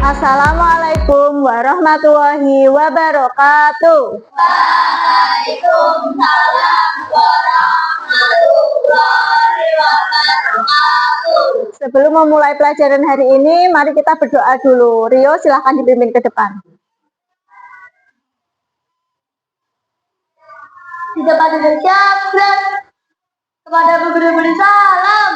Assalamualaikum warahmatullahi wabarakatuh. Waalaikumsalam warahmatullahi wabarakatuh. Sebelum memulai pelajaran hari ini, mari kita berdoa dulu. Rio, silahkan dipimpin ke depan. Di depan Indonesia, kepada guru beri salam.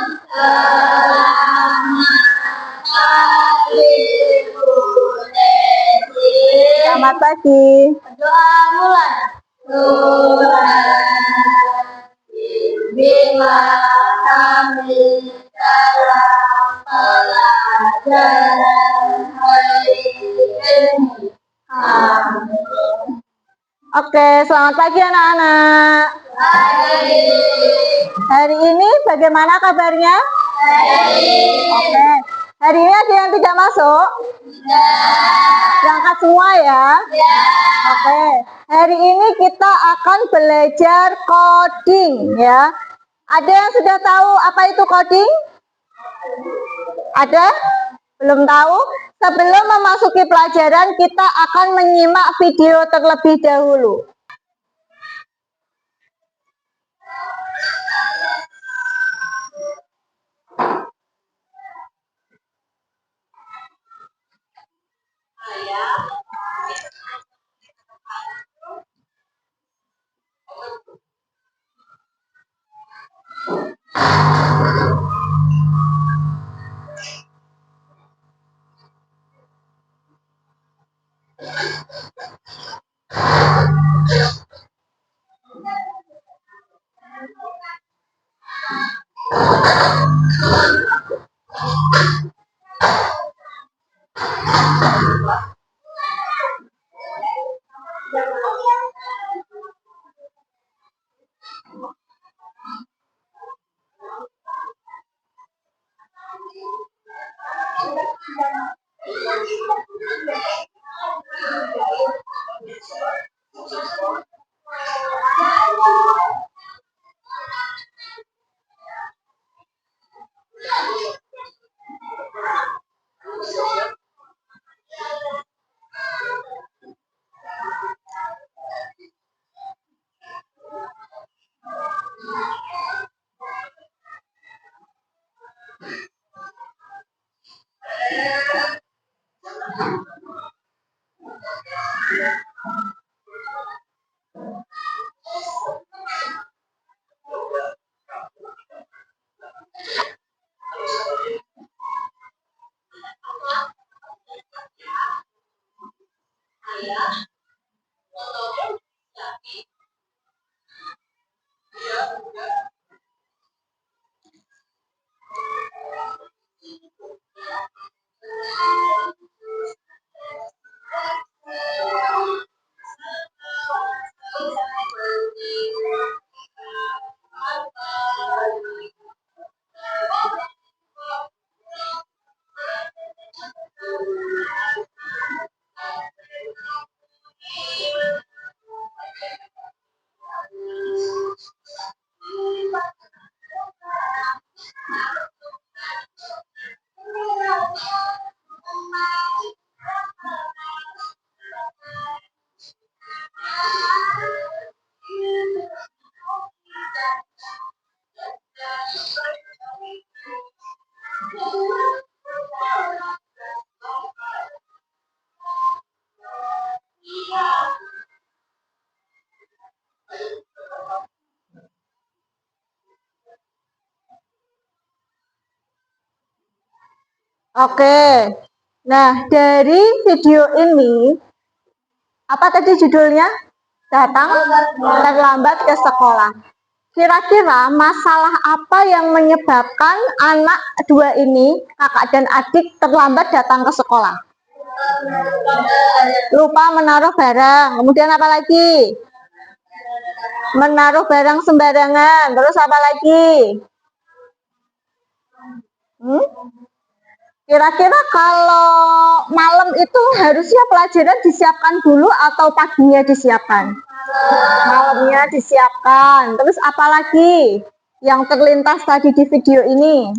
Selamat pagi. Doa mulai. Bimbinglah kami dalam pelajaran hari ini. Amin. Oke, selamat pagi anak-anak. Pagi. Hari ini bagaimana kabarnya? Oke, hari ini ada yang tidak masuk? Berangkat semua ya? Oke, hari ini kita akan belajar coding ya. Ada yang sudah tahu apa itu coding? Ada? Belum tahu? Sebelum memasuki pelajaran, kita akan menyimak video terlebih dahulu. Oke, nah dari video ini, apa tadi judulnya? Datang terlambat ke sekolah. Kira-kira masalah apa yang menyebabkan anak dua ini, kakak dan adik, terlambat datang ke sekolah? Lupa menaruh barang, kemudian apa lagi? Menaruh barang sembarangan, terus apa lagi? Kira-kira kalau malam itu harusnya pelajaran disiapkan dulu atau paginya disiapkan? Malamnya disiapkan. Terus apa lagi yang terlintas tadi di video ini?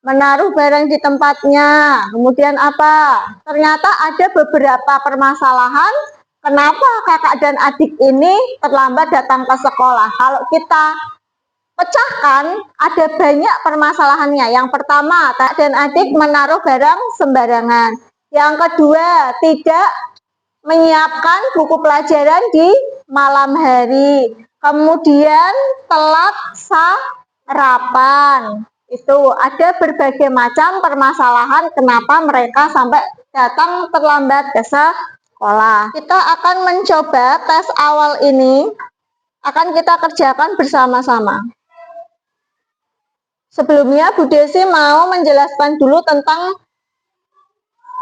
menaruh barang di tempatnya. Kemudian apa? Ternyata ada beberapa permasalahan kenapa kakak dan adik ini terlambat datang ke sekolah. Kalau kita pecahkan, ada banyak permasalahannya. Yang pertama, kakak dan adik menaruh barang sembarangan. Yang kedua, tidak menyiapkan buku pelajaran di malam hari. Kemudian telat sarapan. Itu ada berbagai macam permasalahan kenapa mereka sampai datang terlambat ke sekolah. Kita akan mencoba tes awal ini, akan kita kerjakan bersama-sama. Sebelumnya Bu Desi mau menjelaskan dulu tentang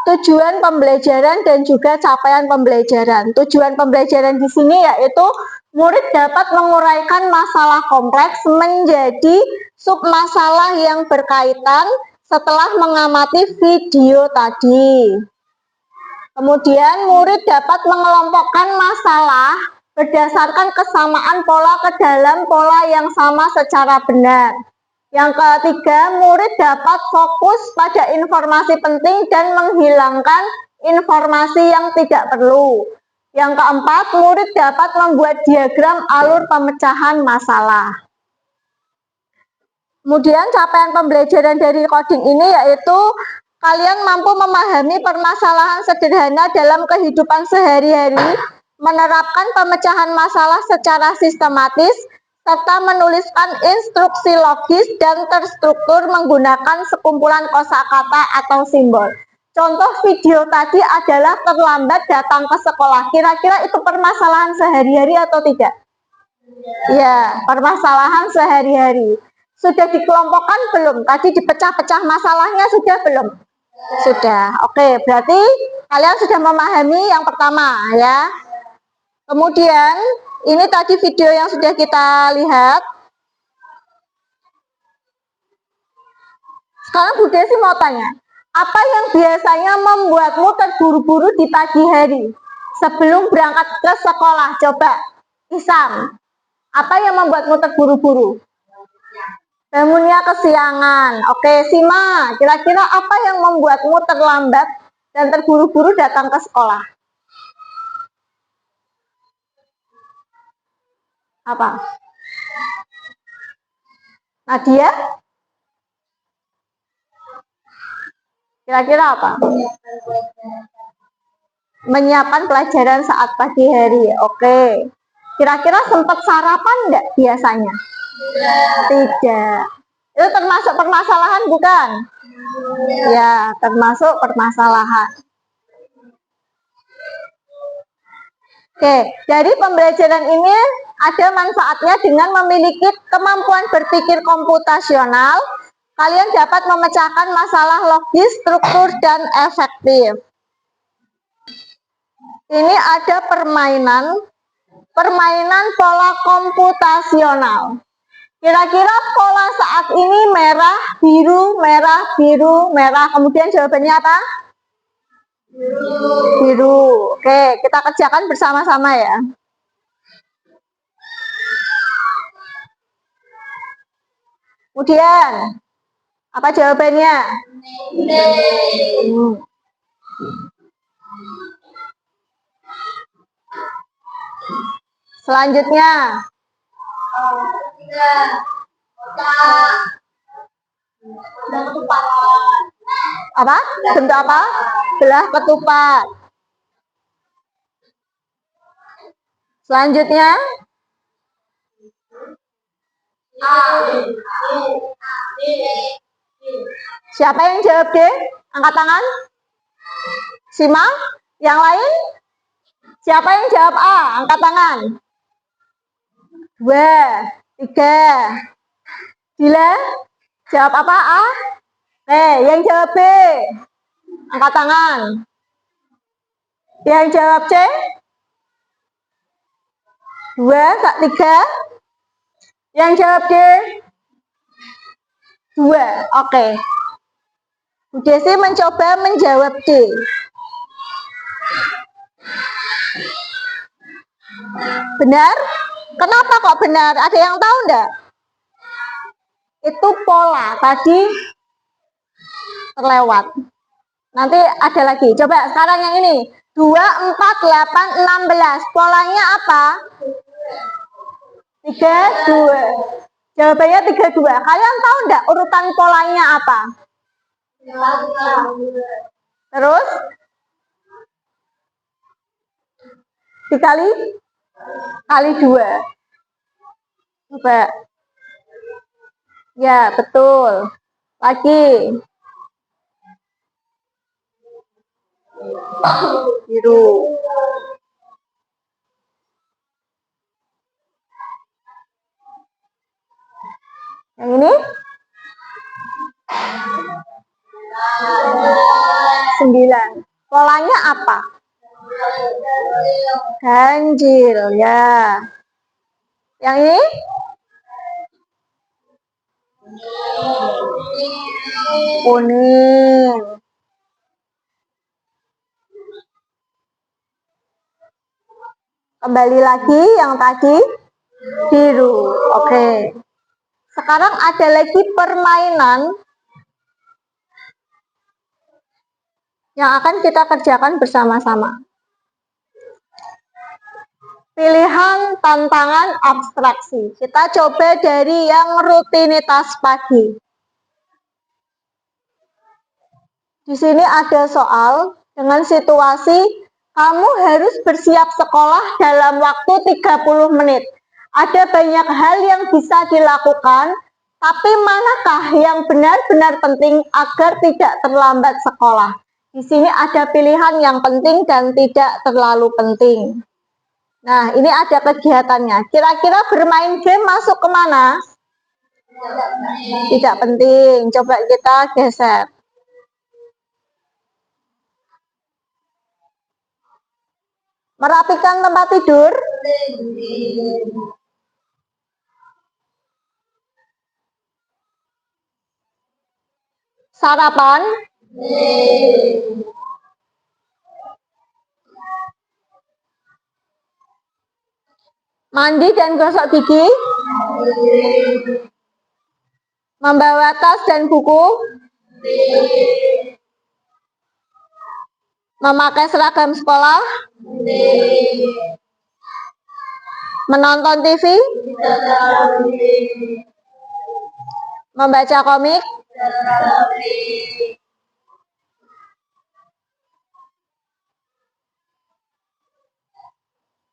tujuan pembelajaran dan juga capaian pembelajaran. Tujuan pembelajaran di sini yaitu murid dapat menguraikan masalah kompleks menjadi submasalah yang berkaitan setelah mengamati video tadi. Kemudian murid dapat mengelompokkan masalah berdasarkan kesamaan pola ke dalam pola yang sama secara benar. Yang ketiga, murid dapat fokus pada informasi penting dan menghilangkan informasi yang tidak perlu. Yang keempat, murid dapat membuat diagram alur pemecahan masalah. Kemudian capaian pembelajaran dari coding ini yaitu kalian mampu memahami permasalahan sederhana dalam kehidupan sehari-hari, menerapkan pemecahan masalah secara sistematis, serta menuliskan instruksi logis dan terstruktur menggunakan sekumpulan kosakata atau simbol. Contoh video tadi adalah terlambat datang ke sekolah. Kira-kira itu permasalahan sehari-hari atau tidak? Ya, permasalahan sehari-hari. Sudah dikelompokkan belum? Tadi dipecah-pecah masalahnya sudah belum? Sudah. Oke, berarti kalian sudah memahami yang pertama ya. Kemudian ini tadi video yang sudah kita lihat. Sekarang Bu Desi mau tanya, apa yang biasanya membuatmu terburu-buru di pagi hari sebelum berangkat ke sekolah? Coba, Isam, apa yang membuatmu terburu-buru? Bangunnya kesiangan. Oke, Sima, kira-kira apa yang membuatmu terlambat dan terburu-buru datang ke sekolah? Apa? Nadia? Kira-kira apa? Menyiapkan pelajaran saat pagi hari. Oke. Kira-kira sempat sarapan enggak biasanya? Tidak. Itu termasuk permasalahan bukan? Ya, termasuk permasalahan. Oke, dari pembelajaran ini ada manfaatnya dengan memiliki kemampuan berpikir komputasional. Kalian dapat memecahkan masalah logis, struktur, dan efektif. Ini ada permainan pola komputasional. Kira-kira pola saat ini merah, biru, merah, biru, merah. Kemudian jawabannya apa? Biru. Oke, kita kerjakan bersama-sama ya. Kemudian, apa jawabannya? Selanjutnya. Apa? Bentuk apa? Belah ketupat. Selanjutnya. Siapa yang jawab D? Angkat tangan. Sima? Yang lain? Siapa yang jawab A? Angkat tangan. 2, 3. Dila? Jawab apa A? Yang jawab B? Angkat tangan. Yang jawab C? 2, 3. Yang jawab D? 2. Oke. Bu Desi mencoba menjawab D. Benar? Kenapa kok benar? Ada yang tahu enggak? Itu pola. Tadi terlewat. Nanti ada lagi. Coba sekarang yang ini. 2, 4, 8, 16. Polanya apa? 32. Jawabannya 32. Kalian tahu enggak urutan polanya apa? Terus? Dikali? Kali 2. Coba. Ya, betul. Lagi. Biru. Yang ini? 9. Polanya apa? Ganjil, ya. Yang ini? Kuning. Kembali lagi yang tadi biru. Oke. Sekarang ada lagi permainan yang akan kita kerjakan bersama-sama. Pilihan tantangan abstraksi. Kita coba dari yang rutinitas pagi. Di sini ada soal dengan situasi kamu harus bersiap sekolah dalam waktu 30 menit. Ada banyak hal yang bisa dilakukan, tapi manakah yang benar-benar penting agar tidak terlambat sekolah? Di sini ada pilihan yang penting dan tidak terlalu penting. Nah, ini ada kegiatannya. Kira-kira bermain game masuk kemana? Tidak penting. Coba kita geser. Merapikan tempat tidur? Sarapan? Mandi dan gosok gigi? Membawa tas dan buku? Memakai seragam sekolah? Menonton TV? Membaca komik?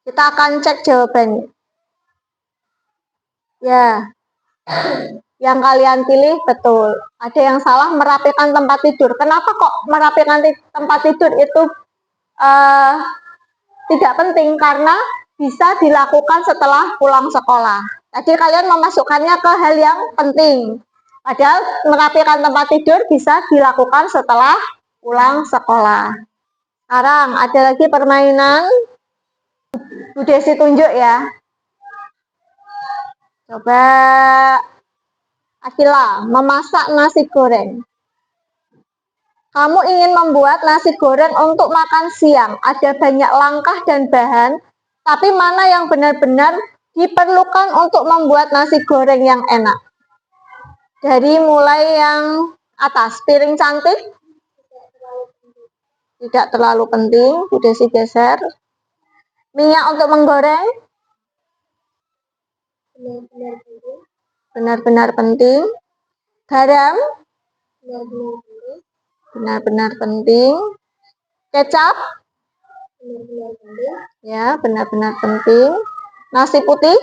Kita akan cek jawabannya. Ya, yang kalian pilih betul. Ada yang salah, merapikan tempat tidur. Kenapa kok merapikan tempat tidur itu tidak penting? Karena bisa dilakukan setelah pulang sekolah. Tadi kalian memasukkannya ke hal yang penting. Padahal merapikan tempat tidur bisa dilakukan setelah pulang sekolah. Sekarang ada lagi permainan. Bu Desi tunjuk ya. Coba Akila, memasak nasi goreng. Kamu ingin membuat nasi goreng untuk makan siang. Ada banyak langkah dan bahan, tapi mana yang benar-benar diperlukan untuk membuat nasi goreng yang enak? Dari mulai yang atas, piring cantik, tidak terlalu penting. Bu Desi geser. Minyak untuk menggoreng, benar-benar penting. Garam, benar-benar penting. Kecap, ya, benar-benar penting. Nasi putih,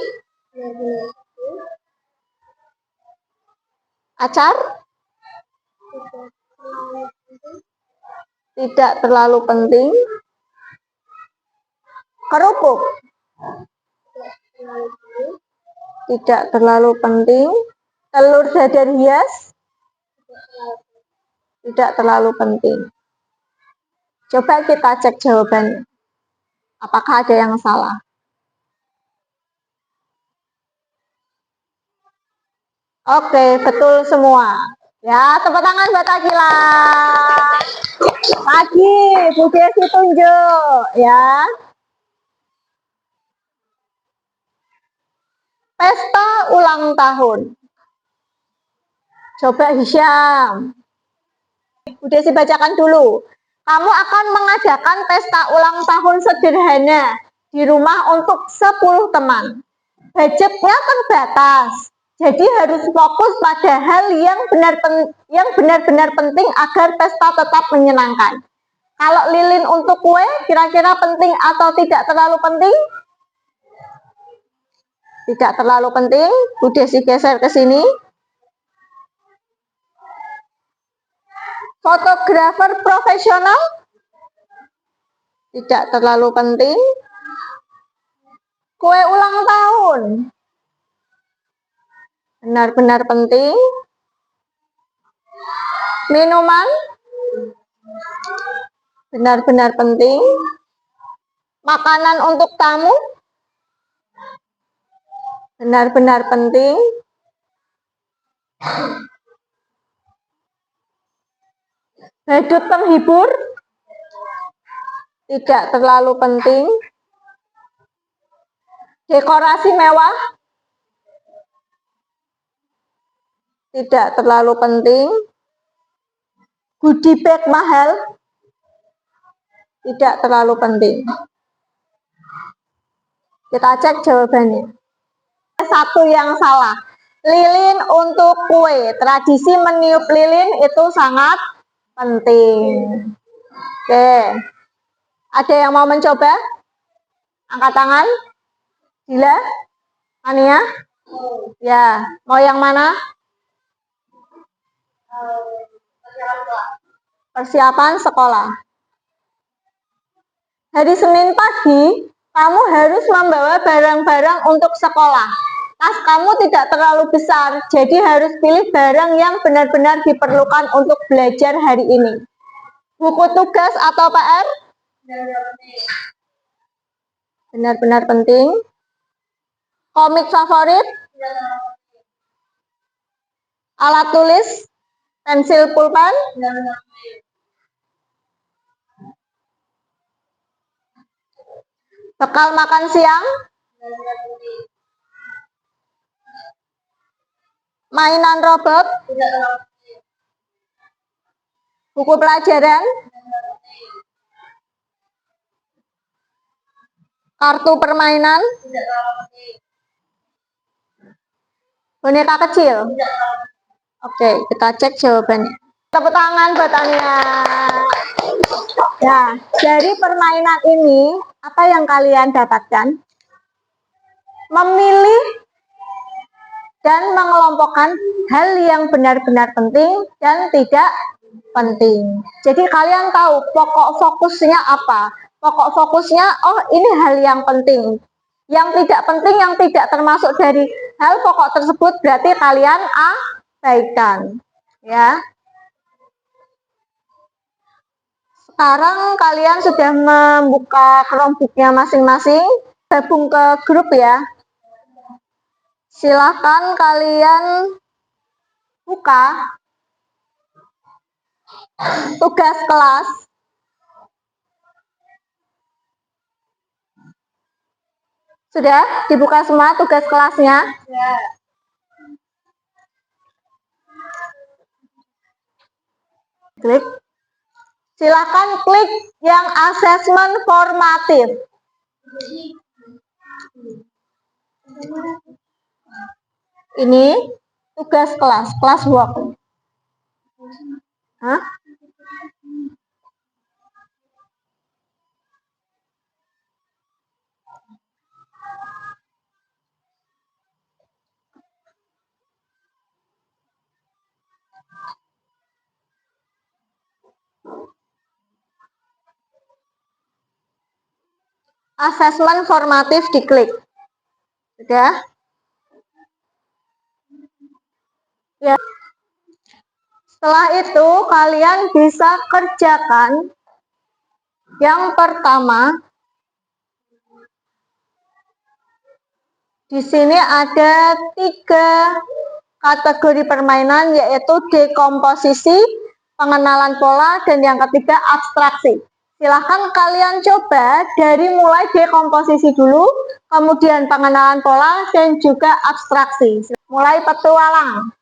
acar, tidak terlalu penting. Kerupuk, tidak terlalu penting. Telur dadar hias, tidak terlalu penting. Coba kita cek jawabannya. Apakah ada yang salah? Oke, betul semua. Ya, tepuk tangan buat Akila. Lagi, Bu Desi tunjuk. Ya. Pesta ulang tahun. Coba Hisyam. Bu Desi bacakan dulu. Kamu akan mengadakan pesta ulang tahun sederhana di rumah untuk 10 teman. Budgetnya terbatas, jadi harus fokus pada hal yang benar-benar penting agar pesta tetap menyenangkan. Kalau lilin untuk kue, kira-kira penting atau tidak terlalu penting? Tidak terlalu penting. Bu Desi geser ke sini. Fotografer profesional? Tidak terlalu penting. Kue ulang tahun? Benar-benar penting. Minuman? Benar-benar penting. Makanan untuk tamu? Benar-benar penting. Badut penghibur? Tidak terlalu penting. Dekorasi mewah? Tidak terlalu penting. Goodie bag mahal? Tidak terlalu penting. Kita cek jawabannya. Satu yang salah. Lilin untuk kue. Tradisi meniup lilin itu sangat penting. Oke. Ada yang mau mencoba? Angkat tangan. Dila? Ania? Ya. Mau yang mana? Persiapan sekolah. Hari Senin pagi, kamu harus membawa barang-barang untuk sekolah. Tas kamu tidak terlalu besar, jadi harus pilih barang yang benar-benar diperlukan untuk belajar hari ini. Buku tugas atau PR? Benar-benar penting. Komik favorit? Alat tulis? Pensil pulpen? Bekal makan siang? Mainan robot? Buku pelajaran? Kartu permainan? Boneka kecil? Oke, kita cek jawabannya. Tepuk tangan buat Ania. Nah, dari permainan ini, apa yang kalian dapatkan? Memilih dan mengelompokkan hal yang benar-benar penting dan tidak penting. Jadi kalian tahu pokok fokusnya apa? Pokok fokusnya, oh ini hal yang penting. Yang tidak penting, yang tidak termasuk dari hal pokok tersebut, berarti kalian abaikan. Ya. Sekarang kalian sudah membuka Chromebook-nya masing-masing, gabung ke grup ya. Silahkan kalian buka tugas kelas. Sudah dibuka semua tugas kelasnya? Ya. Klik. Silakan klik yang asesmen formatif. Ini tugas kelas, kelas work. Hah? Asesmen formatif diklik. Sudah? Ya. Setelah itu kalian bisa kerjakan yang pertama. Di sini ada 3 kategori permainan, yaitu dekomposisi, pengenalan pola, dan yang ketiga abstraksi. Silahkan kalian coba dari mulai dekomposisi dulu, kemudian pengenalan pola, dan juga abstraksi. Mulai petualang.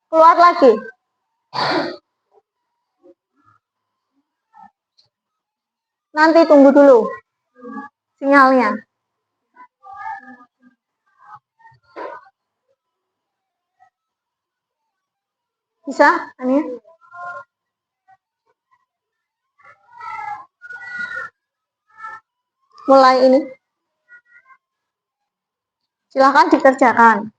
Keluar lagi. Nanti tunggu dulu sinyalnya. Bisa, Ania? Mulai ini. Silahkan dikerjakan.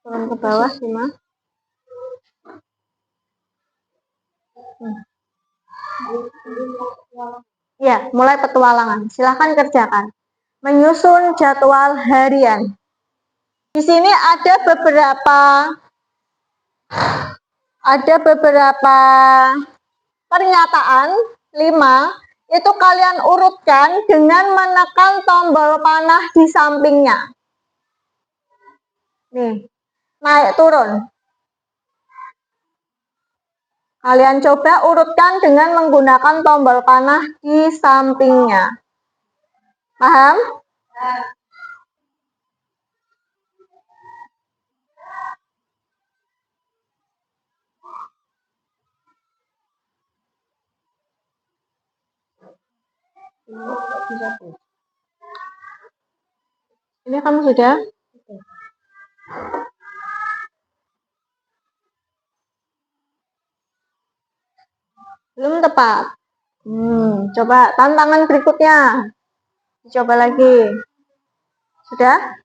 Turun ke bawah, Sima. Ya, mulai petualangan. Silahkan kerjakan. Menyusun jadwal harian. Di sini ada beberapa pernyataan 5 itu kalian urutkan dengan menekan tombol panah di sampingnya. Nih, naik turun. Kalian coba urutkan dengan menggunakan tombol panah di sampingnya. Paham? Ini kamu sudah? Belum tepat. Coba tantangan berikutnya. Coba lagi. Sudah?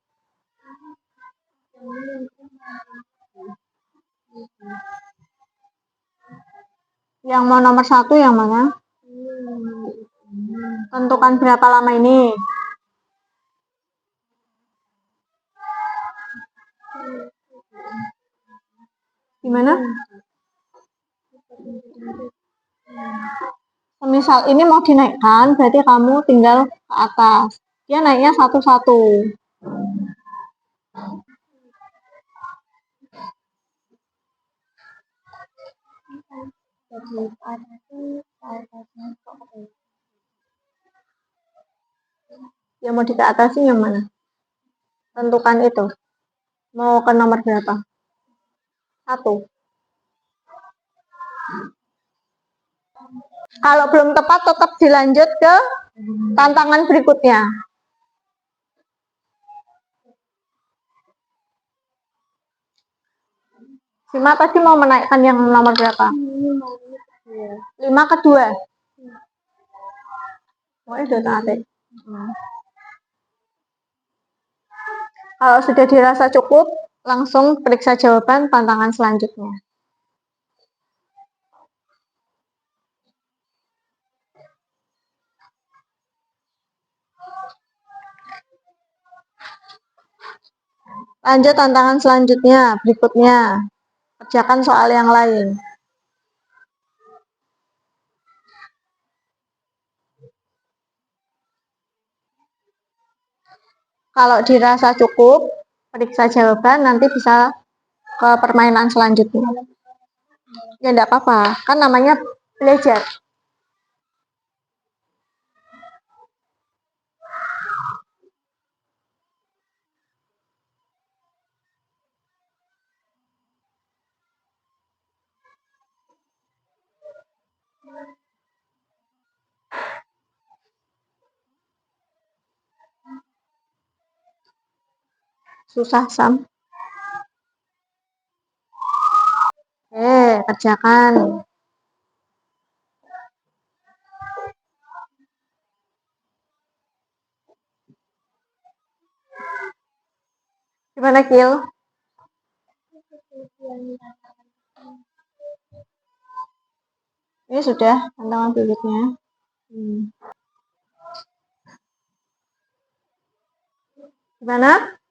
Yang mau nomor 1 yang mana? Tentukan berapa lama ini. Gimana? Misal ini mau dinaikkan, berarti kamu tinggal ke atas. Dia naiknya satu-satu. Yang mau ke atas yang mana? Tentukan itu. Mau ke nomor berapa? 1. Kalau belum tepat, tetap dilanjut ke tantangan berikutnya. Sima tadi mau menaikkan yang nomor berapa? 5 ke 2. Oh, itu tadi. Kalau sudah dirasa cukup, langsung periksa jawaban tantangan selanjutnya. Lanjut tantangan selanjutnya, berikutnya. Kerjakan soal yang lain. Kalau dirasa cukup, periksa jawaban, nanti bisa ke permainan selanjutnya. Ya enggak apa-apa, kan namanya belajar. Susah, Sam. Kerjakan. Gimana, Kil? Ini sudah tantangan berikutnya. Gimana?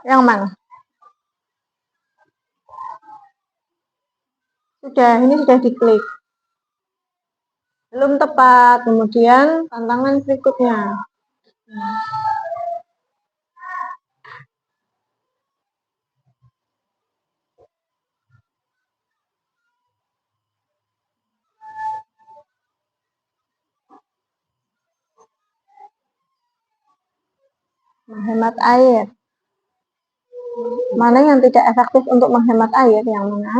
Yang mana? Sudah, ini sudah diklik. Belum tepat, kemudian tantangan berikutnya. Menghemat air. Mana yang tidak efektif untuk menghemat air? Yang mana?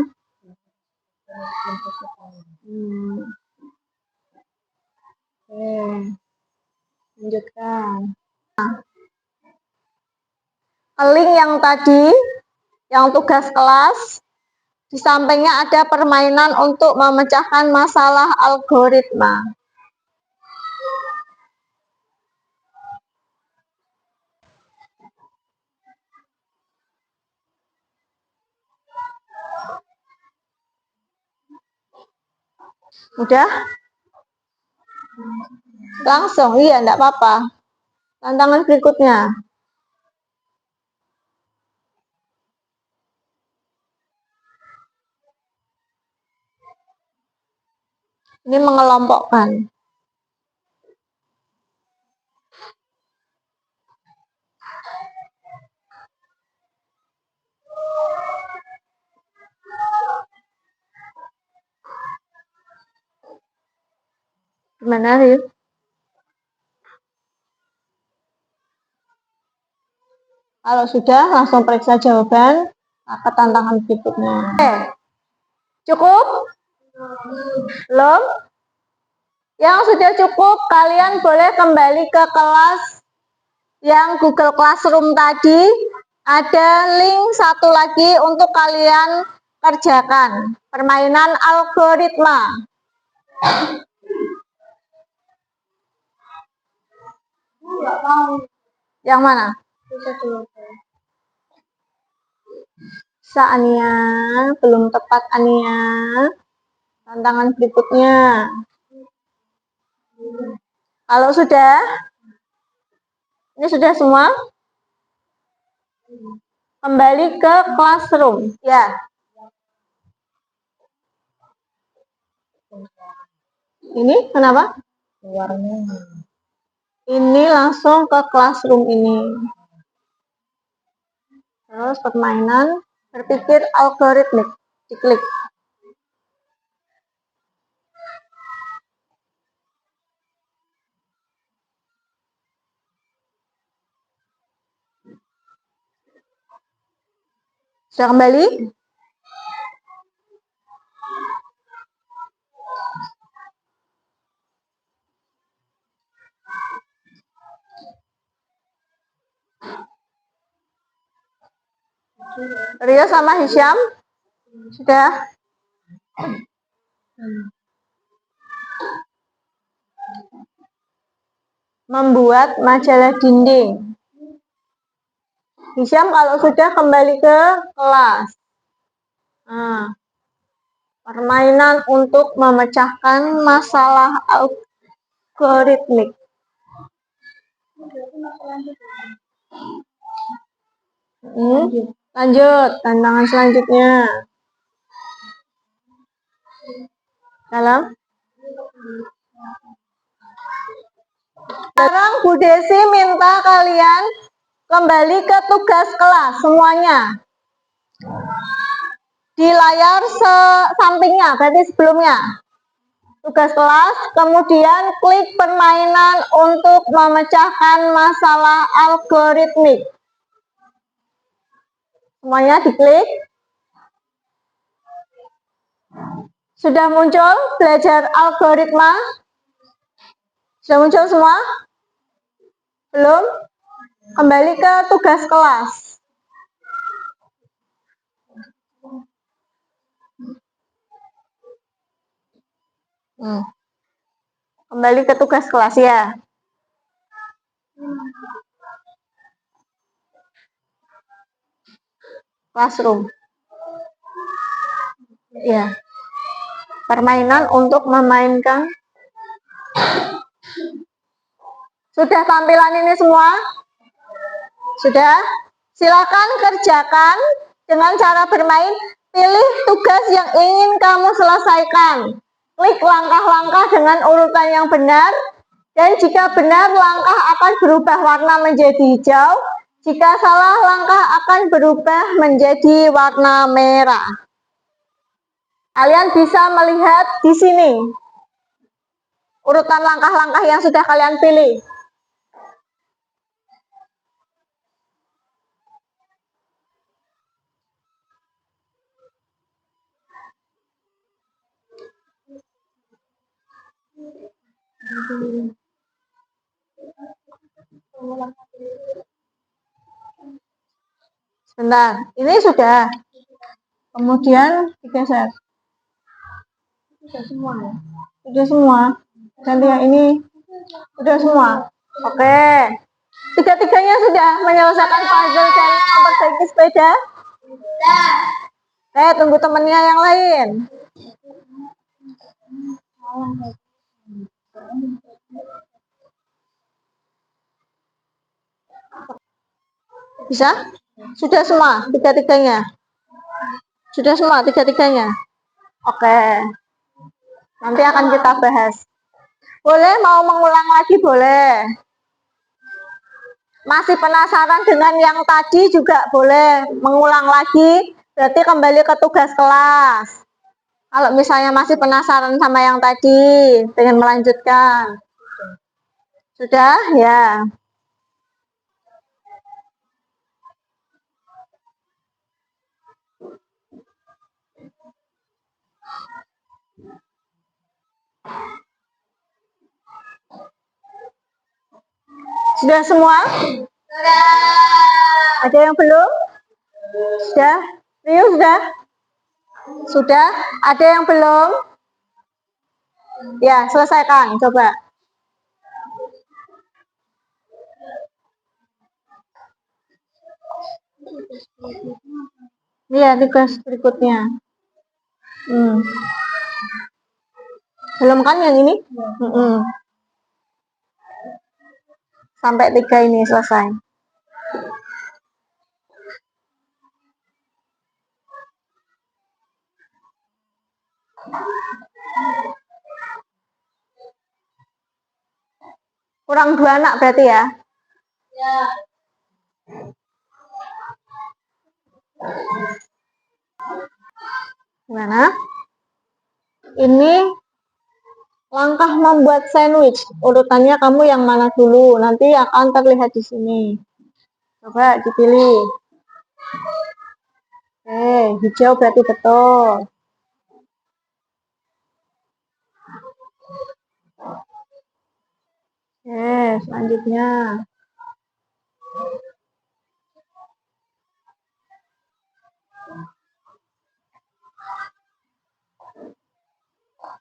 Oke, lanjutkan. Link yang tadi, yang tugas kelas, di sampingnya ada permainan untuk memecahkan masalah algoritma. Udah? Langsung, iya, enggak apa-apa. Tantangan berikutnya. Ini mengelompokkan. Gimana, Rif? Kalau sudah, langsung periksa jawaban ke tantangan berikutnya. Oke. Cukup? Belum? Yang sudah cukup, kalian boleh kembali ke kelas yang Google Classroom tadi. Ada link satu lagi untuk kalian kerjakan. Permainan algoritma. Yang mana? Bisa, Ania. Belum tepat, Ania. Tantangan berikutnya. Kalau sudah, ini sudah semua? Kembali ke classroom. Ya. Ini kenapa? Ini langsung ke classroom ini. Terus permainan berpikir algoritmik. Diklik. Sudah kembali? Rio sama Hisham? Sudah? Membuat majalah dinding. Hisham kalau sudah kembali ke kelas. Nah, permainan untuk memecahkan masalah algoritmik. Lanjut, tantangan selanjutnya. Dalam. Sekarang Bu Desi minta kalian kembali ke tugas kelas semuanya. Di layar sampingnya, berarti sebelumnya. Tugas kelas, kemudian klik permainan untuk memecahkan masalah algoritmik. Semuanya diklik. Sudah muncul belajar algoritma? Sudah muncul semua? Belum? Kembali ke tugas kelas. Kembali ke tugas kelas ya. Classroom. Ya. Permainan untuk memainkan. Sudah tampilan ini semua? Sudah? Silakan kerjakan dengan cara bermain. Pilih tugas yang ingin kamu selesaikan. Klik langkah-langkah dengan urutan yang benar. Dan jika benar, langkah akan berubah warna menjadi hijau. Jika salah, langkah akan berubah menjadi warna merah. Kalian bisa melihat di sini urutan langkah-langkah yang sudah kalian pilih. Sebentar, ini sudah. Kemudian digeser. Sudah semua ya? Sudah semua. Ganti yang ini. Sudah semua. Oke. Tiga-tiganya sudah menyelesaikan puzzle dan memperbaiki sepeda? Tunggu temennya yang lain. Bisa? Sudah semua tiga-tiganya? Sudah semua tiga-tiganya? Oke. Nanti akan kita bahas. Boleh mau mengulang lagi boleh. Masih penasaran dengan yang tadi juga boleh mengulang lagi. Berarti kembali ke tugas kelas. Kalau misalnya masih penasaran sama yang tadi, pengen melanjutkan. Sudah? Ya. Sudah semua? Sudah. Ada yang belum? Sudah? Rio sudah? Sudah? Ada yang belum? Ya, selesaikan. Coba. Iya, tugas berikutnya. Belum kan yang ini? Sampai 3 ini selesai. Kurang 2 anak berarti ya? Ya. Gimana? Ini langkah membuat sandwich. Urutannya kamu yang mana dulu? Nanti akan terlihat di sini. Coba dipilih. Hijau berarti betul. Selanjutnya.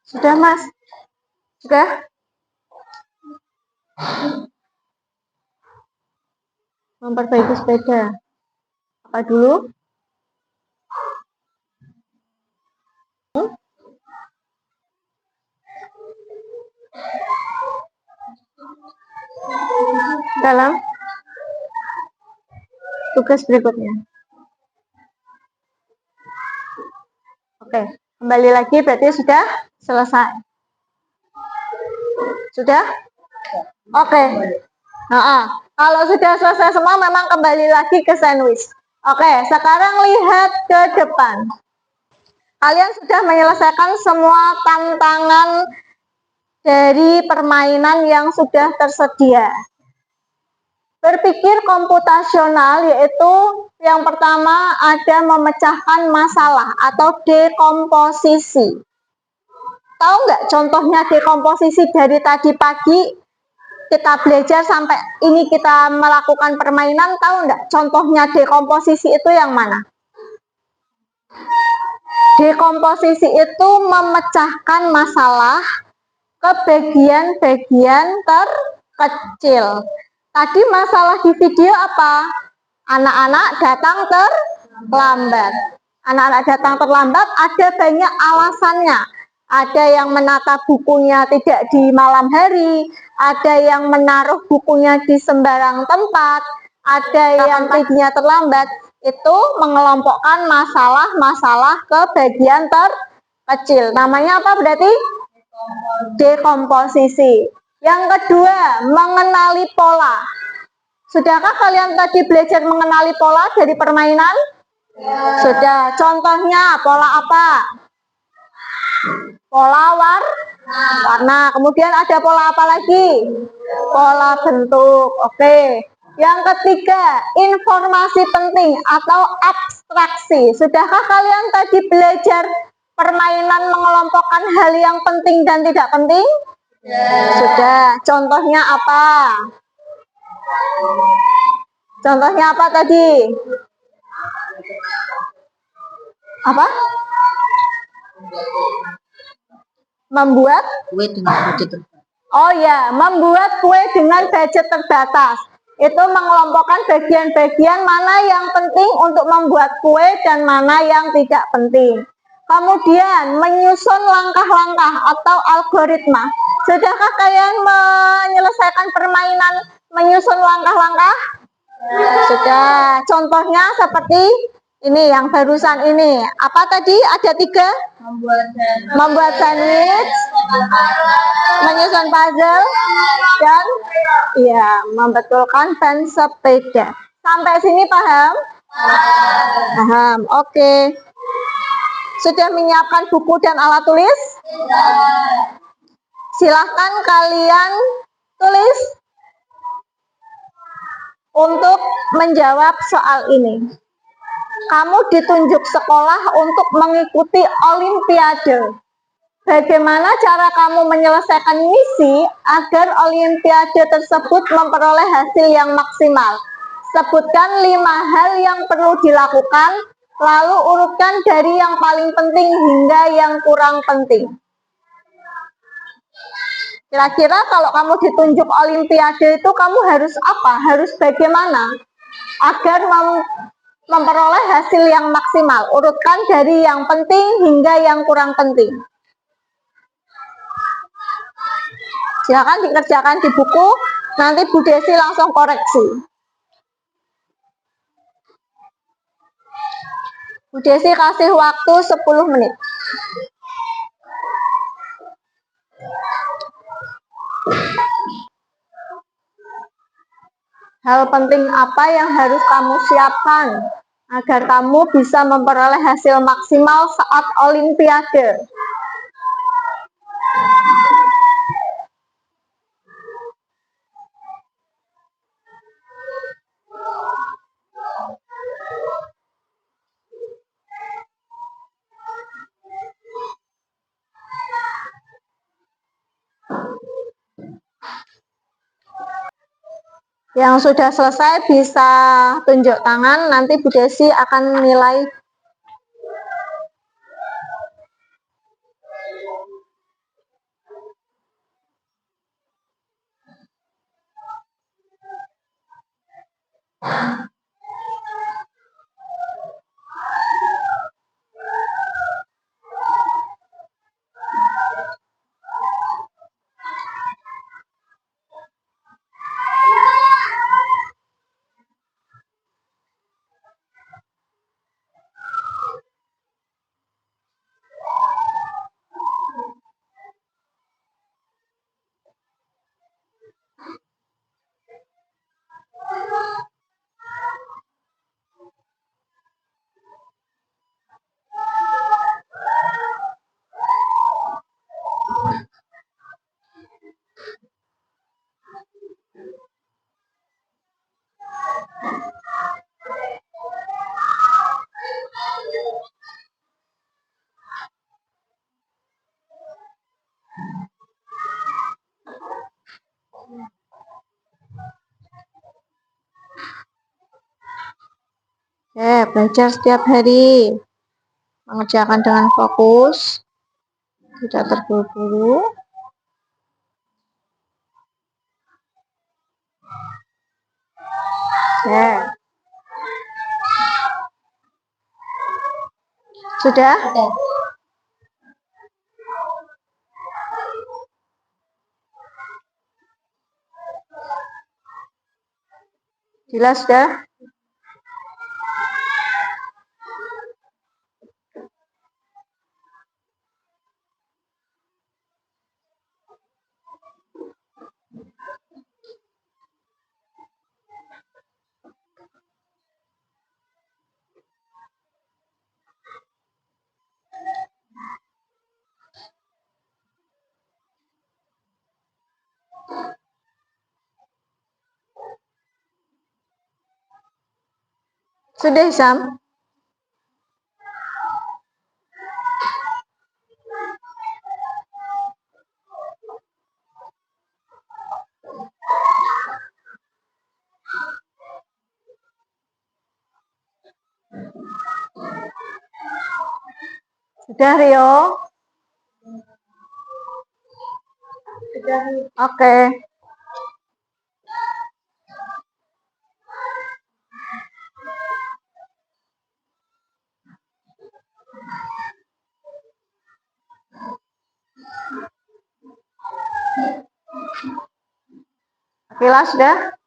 Sudah, Mas? Sudah? Memperbaiki sepeda. Apa dulu? Dalam tugas berikutnya. Oke, kembali lagi berarti sudah selesai. Sudah? Oke. Kalau sudah selesai semua memang kembali lagi ke sandwich. Oke, sekarang lihat ke depan. Kalian sudah menyelesaikan semua tantangan dari permainan yang sudah tersedia. Berpikir komputasional yaitu yang pertama ada memecahkan masalah atau dekomposisi. Tahu nggak contohnya dekomposisi dari tadi pagi kita belajar sampai ini kita melakukan permainan, tahu nggak contohnya dekomposisi itu yang mana? Dekomposisi itu memecahkan masalah ke bagian-bagian terkecil. Tadi masalah di video apa? Anak-anak datang terlambat. Anak-anak datang terlambat ada banyak alasannya. Ada yang menata bukunya tidak di malam hari, ada yang menaruh bukunya di sembarang tempat, ada yang tidurnya terlambat. Itu mengelompokkan masalah-masalah ke bagian terkecil. Namanya apa berarti? Dekomposisi. Yang kedua, mengenali pola. Sudahkah kalian tadi belajar mengenali pola dari permainan? Ya. Sudah. Contohnya pola apa? Pola warna. Kemudian ada pola apa lagi? Pola bentuk. Oke. Yang ketiga, informasi penting atau abstraksi. Sudahkah kalian tadi belajar permainan mengelompokkan hal yang penting dan tidak penting? Sudah. Contohnya apa? Contohnya apa tadi? Apa? Membuat kue dengan budget terbatas. Oh ya, membuat kue dengan budget terbatas. Itu mengelompokkan bagian-bagian mana yang penting untuk membuat kue dan mana yang tidak penting. Kemudian menyusun langkah-langkah atau algoritma. Sudahkah kalian menyelesaikan permainan menyusun langkah-langkah? Sudah. Contohnya seperti ini yang barusan ini. Apa tadi? Ada 3. Membuat sandwich, menyusun puzzle, dan ya membetulkan ban sepeda. Sampai sini paham? Paham. Oke. Sudah menyiapkan buku dan alat tulis? Silahkan kalian tulis untuk menjawab soal ini. Kamu ditunjuk sekolah untuk mengikuti olimpiade. Bagaimana cara kamu menyelesaikan misi agar olimpiade tersebut memperoleh hasil yang maksimal? Sebutkan 5 hal yang perlu dilakukan, lalu urutkan dari yang paling penting hingga yang kurang penting. Kira-kira kalau kamu ditunjuk olimpiade itu kamu harus apa? Harus bagaimana? Agar memperoleh hasil yang maksimal. Urutkan dari yang penting hingga yang kurang penting. Silakan dikerjakan di buku, nanti Bu Desi langsung koreksi. Bu Desi kasih waktu 10 menit. Hal penting apa yang harus kamu siapkan agar kamu bisa memperoleh hasil maksimal saat olimpiade? Yang sudah selesai bisa tunjuk tangan, nanti Bu Desi akan nilai. Belajar setiap hari, mengerjakan dengan fokus, tidak terburu-buru. Sudah? Jelas sudah? Sudah, Sam? Udah, Rio? Sudah. Oke. Akila sudah?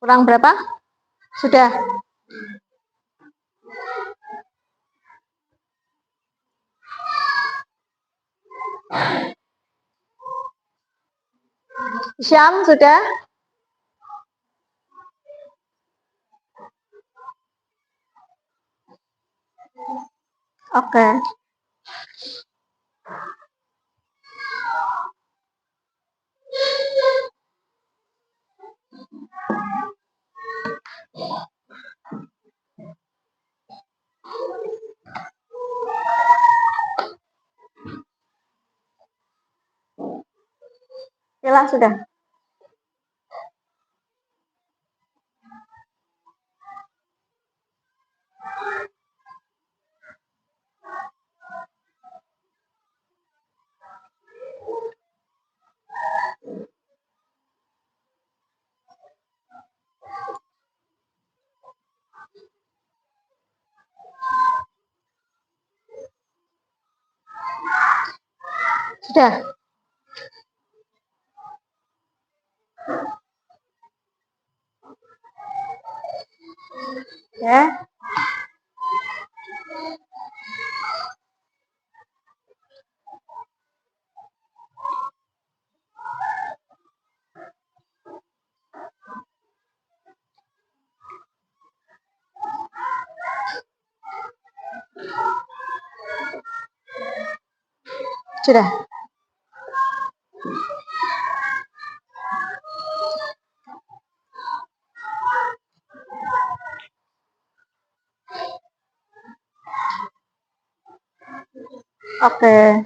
Kurang berapa? Sudah. Syam sudah? Oke. Akila sudah? Sudah. Ya. Sudah. Oke.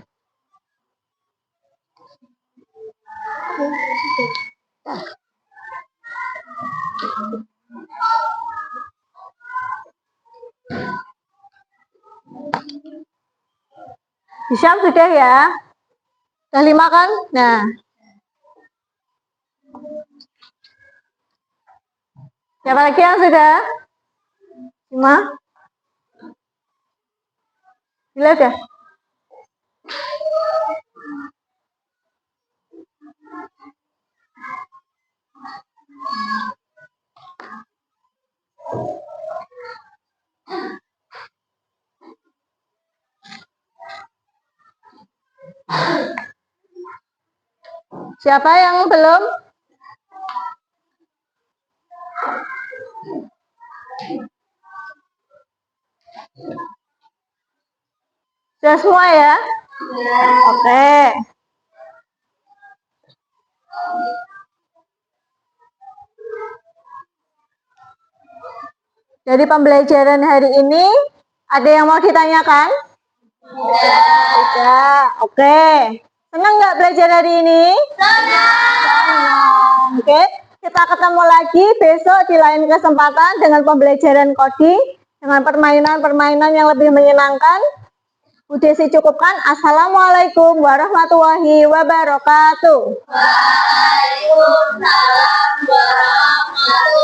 Syam sudah ya? Sudah 5 kan? Nah. Siapa lagi yang sudah? 5? Gila udah? Siapa yang belum? Sudah semua ya? Oke. Jadi pembelajaran hari ini ada yang mau ditanyakan? Tidak. Oke. Senang nggak belajar hari ini? Senang. Oke. Kita ketemu lagi besok di lain kesempatan dengan pembelajaran coding dengan permainan-permainan yang lebih menyenangkan. Udah saya cukupkan. Assalamualaikum warahmatullahi wabarakatuh. Waalaikumsalam warahmatullahi wabarakatuh.